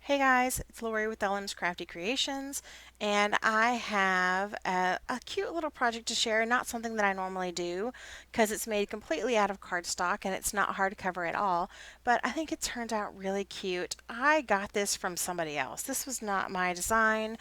Hey guys, it's Lori with LM's Crafty Creations, and I have a cute little project to share, not something that I normally do because it's made completely out of cardstock and it's not hardcover at all, but I think it turned out really cute. I got this from somebody else. This was not my design.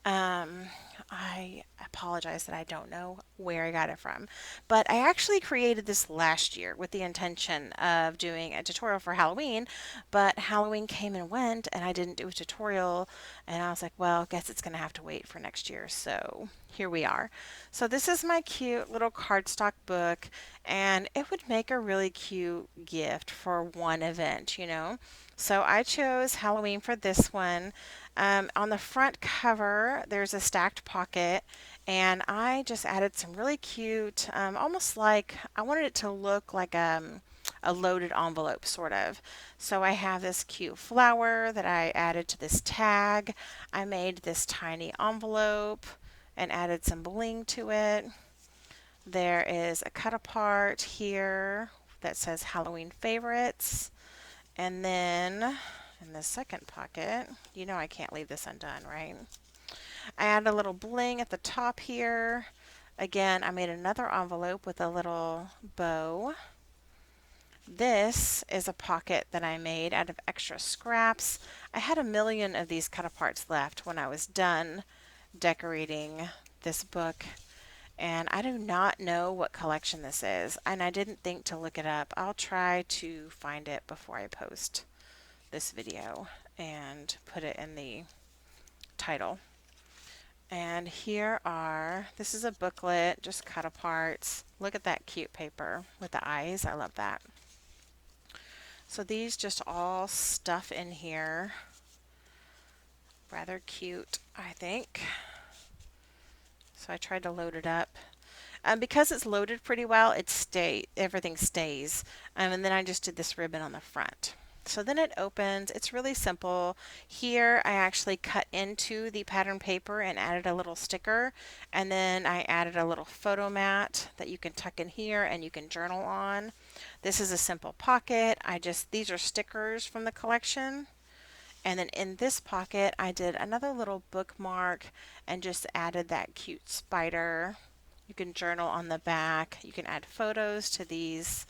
Um, I apologize that I don't know where I got it from, but I actually created this last year with the intention of doing a tutorial for Halloween, but Halloween came and went and I didn't do a tutorial, and I was like, well, I guess it's going to have to wait for next year. So here we are. So this is my cute little cardstock book, and it would make a really cute gift for one event. So I chose Halloween for this one. On the front cover, there's a stacked pocket, and I just added some really cute, almost like I wanted it to look like a loaded envelope, sort of. So I have this cute flower that I added to this tag. I made this tiny envelope and added some bling to it. There is a cut apart here that says Halloween favorites. And then in the second pocket, I can't leave this undone, right? I added a little bling at the top here. Again, I made another envelope with a little bow. This is a pocket that I made out of extra scraps. I had a million of these cut aparts left when I was done decorating this book, and I do not know what collection this is, and I didn't think to look it up. I'll try to find it before I post this video and put it in the title. And this is a booklet, just cut aparts. Look at that cute paper with the eyes. I love that. So these just all stuff in here. Rather cute, I think. So I tried to load it up. Because it's loaded pretty well, everything stays. And then I just did this ribbon on the front. So then it opens. It's really simple. Here I actually cut into the pattern paper and added a little sticker. And then I added a little photo mat that you can tuck in here and you can journal on. This is a simple pocket. These are stickers from the collection. And then in this pocket, I did another little bookmark and just added that cute spider. You can journal on the back. You can add photos to these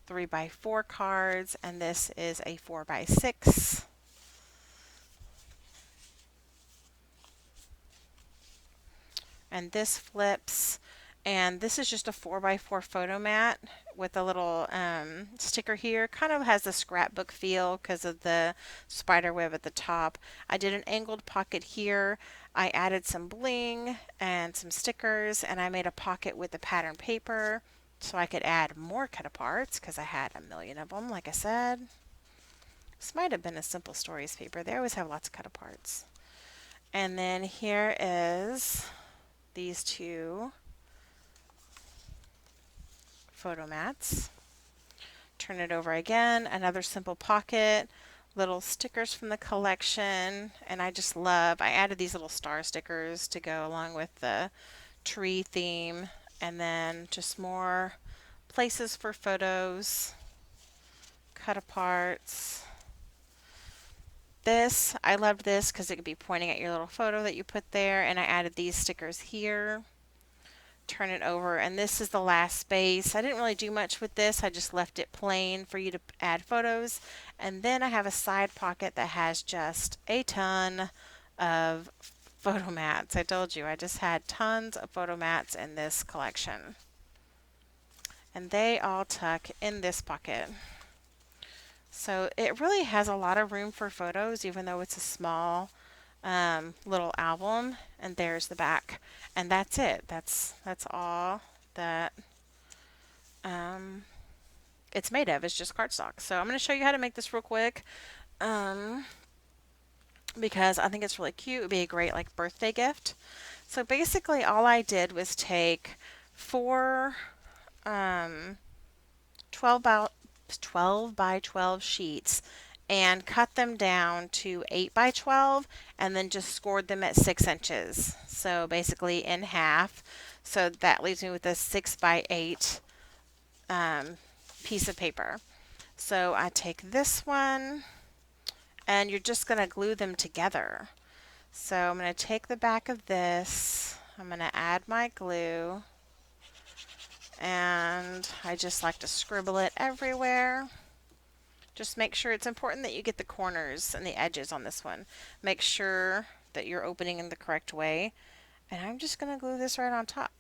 3x4 cards, and this is a 4x6. And this flips, and this is just a 4x4 photo mat with a little sticker here. Kind of has a scrapbook feel because of the spider web at the top. I did an angled pocket here. I added some bling and some stickers, and I made a pocket with the pattern paper so I could add more cut aparts because I had a million of them, like I said. This might have been a simple stories paper. They always have lots of cut aparts. And then here is these two photo mats. Turn it over again, another simple pocket, little stickers from the collection, and I added these little star stickers to go along with the tree theme, and then just more places for photos, cut aparts. I loved this because it could be pointing at your little photo that you put there, and I added these stickers here. Turn it over, and this is the last space. I didn't really do much with this. I just left it plain for you to add photos. And then I have a side pocket that has just a ton of photo mats. I told you I just had tons of photo mats in this collection. And they all tuck in this pocket. So it really has a lot of room for photos, even though it's a small little album. And there's the back, and that's it. That's all that it's made of. It's just cardstock. So I'm going to show you how to make this real quick, because I think it's really cute. It would be a great birthday gift. So basically, all I did was take four 12 by 12 sheets and cut them down to 8 by 12 and then just scored them at 6 inches. So basically in half. So that leaves me with a 6 by 8 piece of paper. So I take this one and you're just going to glue them together. So I'm going to take the back of this, I'm going to add my glue, and I just like to scribble it everywhere. Just make sure, it's important that you get the corners and the edges on this one. Make sure that you're opening in the correct way. And I'm just going to glue this right on top.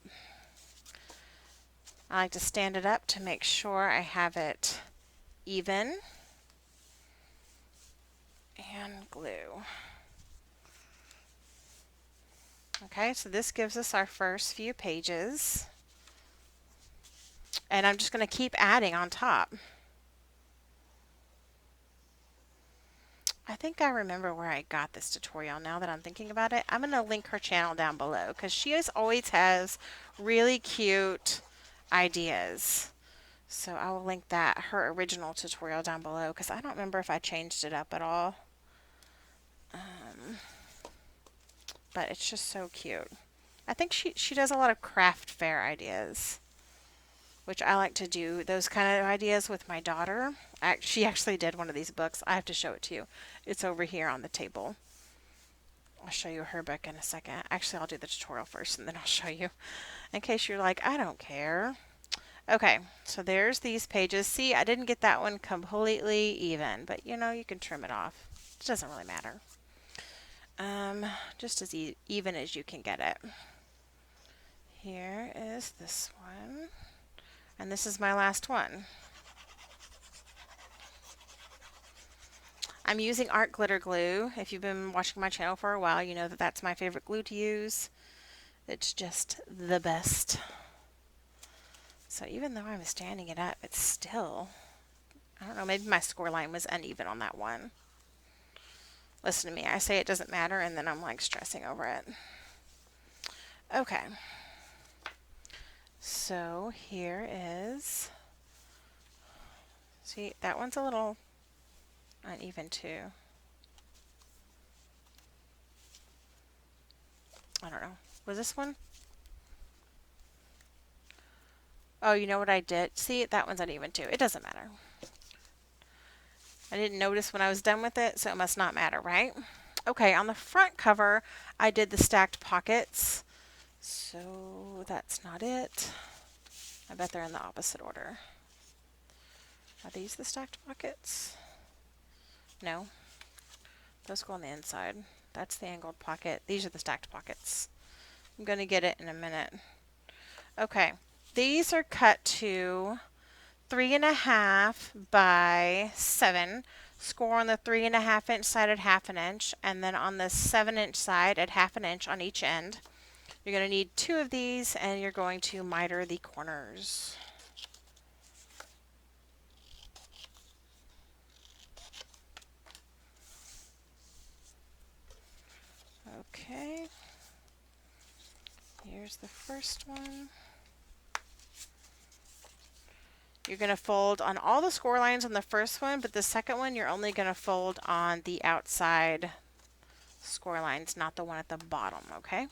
I like to stand it up to make sure I have it even. And glue. Okay, so this gives us our first few pages. And I'm just going to keep adding on top. I think I remember where I got this tutorial now that I'm thinking about it. I'm going to link her channel down below because she always has really cute ideas. So I will link that, her original tutorial down below, because I don't remember if I changed it up at all. But it's just so cute. I think she does a lot of craft fair ideas, which I like to do those kind of ideas with my daughter. She actually did one of these books. I have to show it to you. It's over here on the table. I'll show you her book in a second. Actually, I'll do the tutorial first and then I'll show you, in case you're like, I don't care. Okay, so there's these pages. See, I didn't get that one completely even, but you know, you can trim it off. It doesn't really matter. Just as even as you can get it. Here is this one, and this is my last one. I'm using art glitter glue. If you've been watching my channel for a while, you know that that's my favorite glue to use. It's just the best. So even though I'm standing it up, it's still, I don't know, maybe my score line was uneven on that one. Listen to me, I say it doesn't matter, and then I'm like stressing over it. Okay. So here is, see, that one's a little uneven too. I don't know. Was this one? Oh, you know what I did? See, that one's uneven too. It doesn't matter. I didn't notice when I was done with it, so it must not matter, right? Okay, on the front cover, I did the stacked pockets. So that's not it. I bet they're in the opposite order. Are these the stacked pockets? No. Those go on the inside. That's the angled pocket. These are the stacked pockets. I'm going to get it in a minute. Okay. These are cut to 3.5 by 7. Score on the 3.5 inch side at 1/2 inch, and then on the 7-inch side at 1/2 inch on each end. You're going to need 2 of these, and you're going to miter the corners. Okay. Here's the first one. You're going to fold on all the score lines on the first one, but the second one you're only going to fold on the outside score lines, not the one at the bottom, okay?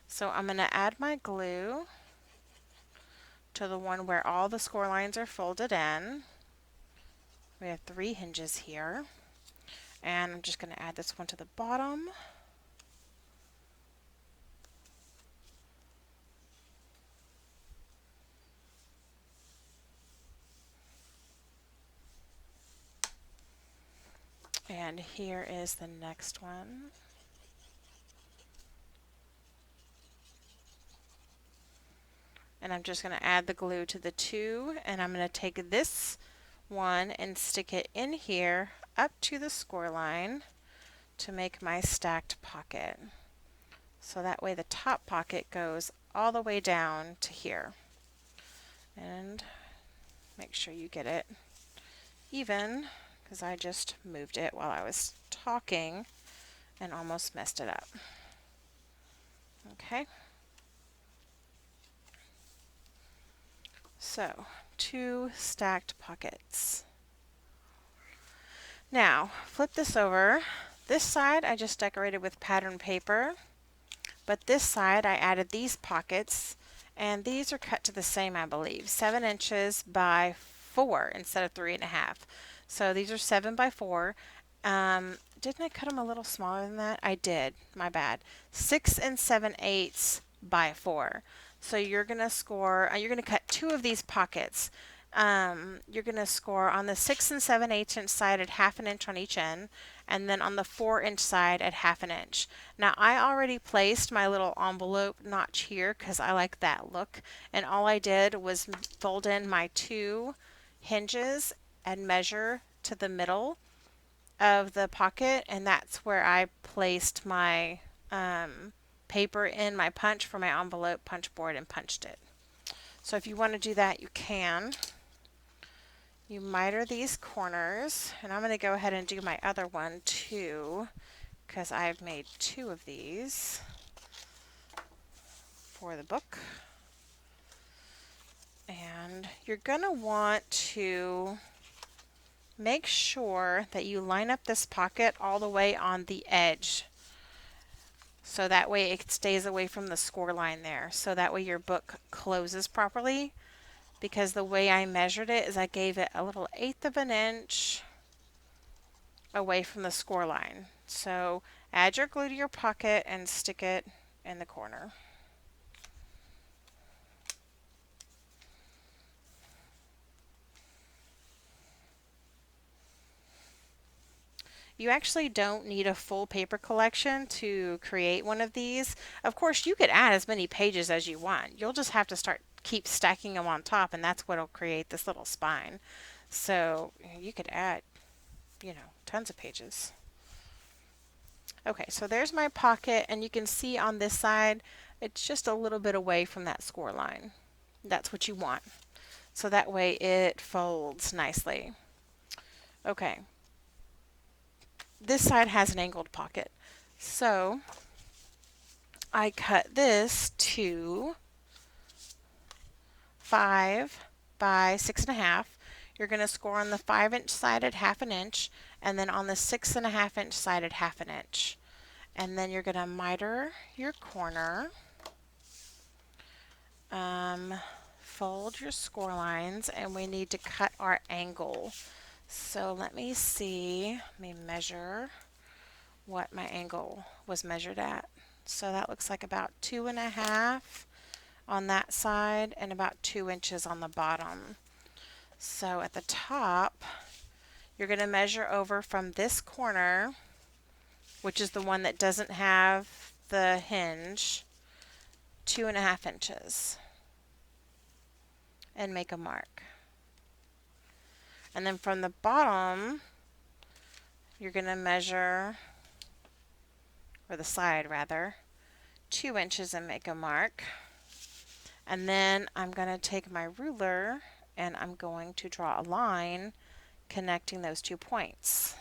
So I'm going to add my glue to the one where all the score lines are folded in. We have 3 hinges here, and I'm just going to add this one to the bottom. And here is the next one. And I'm just going to add the glue to the 2, and I'm going to take this one and stick it in here up to the score line to make my stacked pocket. So that way the top pocket goes all the way down to here. And make sure you get it even, because I just moved it while I was talking and almost messed it up. Okay. So, 2 stacked pockets. Now, flip this over. This side I just decorated with pattern paper, but this side I added these pockets, and these are cut to the same, I believe, 7 inches by 4 instead of 3.5. So these are 7 by 4. Didn't I cut them a little smaller than that? I did. My bad. 6 7/8 by 4. So you're gonna score. You're gonna cut two of these pockets. You're gonna score on the 6 7/8 inch side at half an inch on each end, and then on the 4 inch side at half an inch. Now I already placed my little envelope notch here because I like that look, and all I did was fold in my two hinges and measure to the middle of the pocket, and that's where I placed my paper in my punch for my envelope punch board and punched it. So if you want to do that, you can. You miter these corners, and I'm going to go ahead and do my other one too, because I've made two of these for the book. And you're going to want to make sure that you line up this pocket all the way on the edge, so that way it stays away from the score line there. So that way your book closes properly, because the way I measured it is I gave it a little 1/8 of an inch away from the score line. So add your glue to your pocket and stick it in the corner. You actually don't need a full paper collection to create one of these. Of course, you could add as many pages as you want. You'll just have to keep stacking them on top, and that's what'll create this little spine. So you could add, tons of pages. Okay, so there's my pocket, and you can see on this side, it's just a little bit away from that score line. That's what you want. So that way it folds nicely. Okay, this side has an angled pocket. So I cut this to 5 by 6.5. You're going to score on the 5-inch side at half an inch, and then on the 6.5-inch side at half an inch. And then you're going to miter your corner, fold your score lines, and we need to cut our angle. So let me see, let me measure what my angle was measured at. So that looks like about 2.5 on that side and about 2 inches on the bottom. So at the top, you're going to measure over from this corner, which is the one that doesn't have the hinge, 2.5 inches, and make a mark. And then from the bottom, you're going to measure, or the side rather, 2 inches and make a mark. And then I'm going to take my ruler and I'm going to draw a line connecting those 2 points.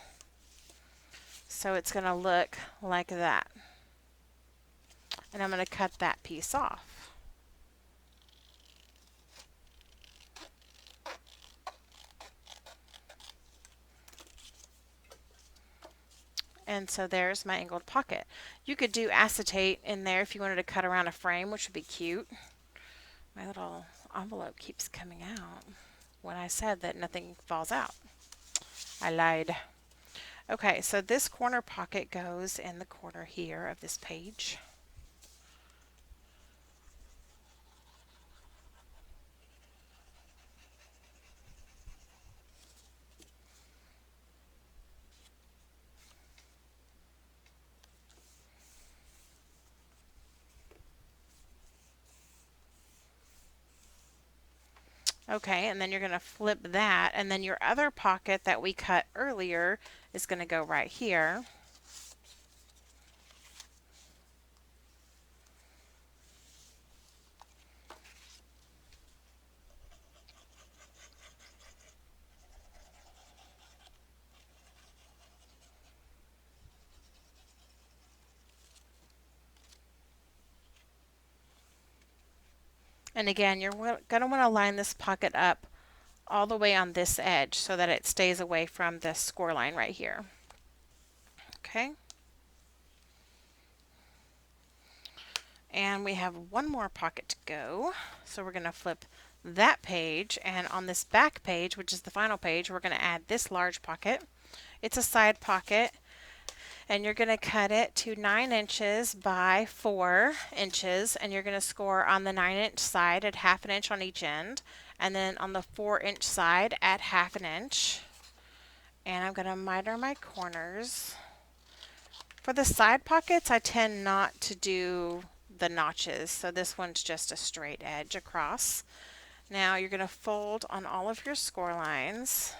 So it's going to look like that. And I'm going to cut that piece off. And so there's my angled pocket. You could do acetate in there if you wanted to cut around a frame, which would be cute. My little envelope keeps coming out when I said that nothing falls out. I lied. Okay, so this corner pocket goes in the corner here of this page. Okay, and then you're going to flip that, and then your other pocket that we cut earlier is going to go right here. And again, you're going to want to line this pocket up all the way on this edge so that it stays away from this score line right here. Okay. And we have one more pocket to go. So we're going to flip that page, and on this back page, which is the final page, we're going to add this large pocket. It's a side pocket, and you're going to cut it to 9 inches by 4 inches, and you're going to score on the 9-inch side at half an inch on each end, and then on the 4-inch side at half an inch. And I'm going to miter my corners. For the side pockets, I tend not to do the notches, so this one's just a straight edge across. Now you're going to fold on all of your score lines.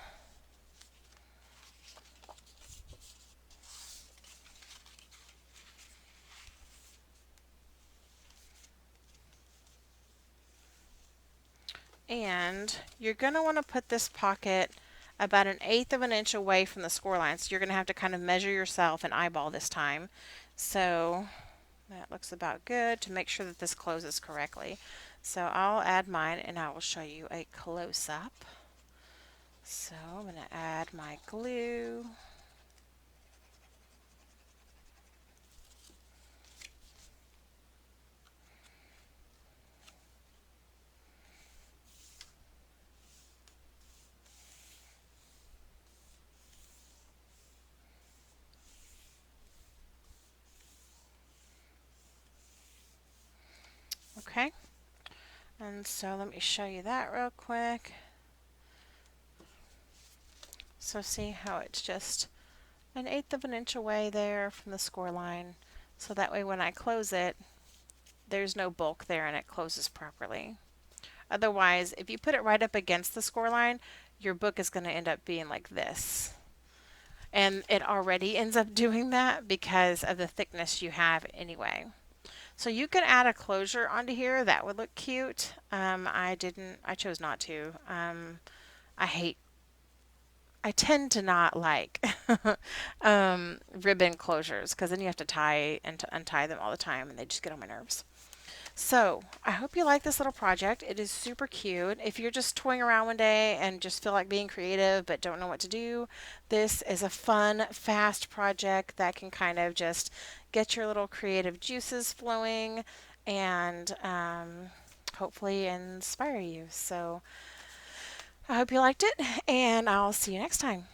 And you're going to want to put this pocket about 1/8 of an inch away from the score line. So you're going to have to kind of measure yourself and eyeball this time. So that looks about good to make sure that this closes correctly. So I'll add mine and I will show you a close-up. So I'm going to add my glue. Okay, and so let me show you that real quick. So see how it's just 1/8 of an inch away there from the score line. So that way when I close it, there's no bulk there and it closes properly. Otherwise, if you put it right up against the score line, your book is going to end up being like this. And it already ends up doing that because of the thickness you have anyway. So you could add a closure onto here. That would look cute. I chose not to. I hate, I tend to not like ribbon closures because then you have to tie and to untie them all the time and they just get on my nerves. So I hope you like this little project. It is super cute. If you're just toying around one day and just feel like being creative but don't know what to do, this is a fun, fast project that can kind of just get your little creative juices flowing and hopefully inspire you. So I hope you liked it, and I'll see you next time.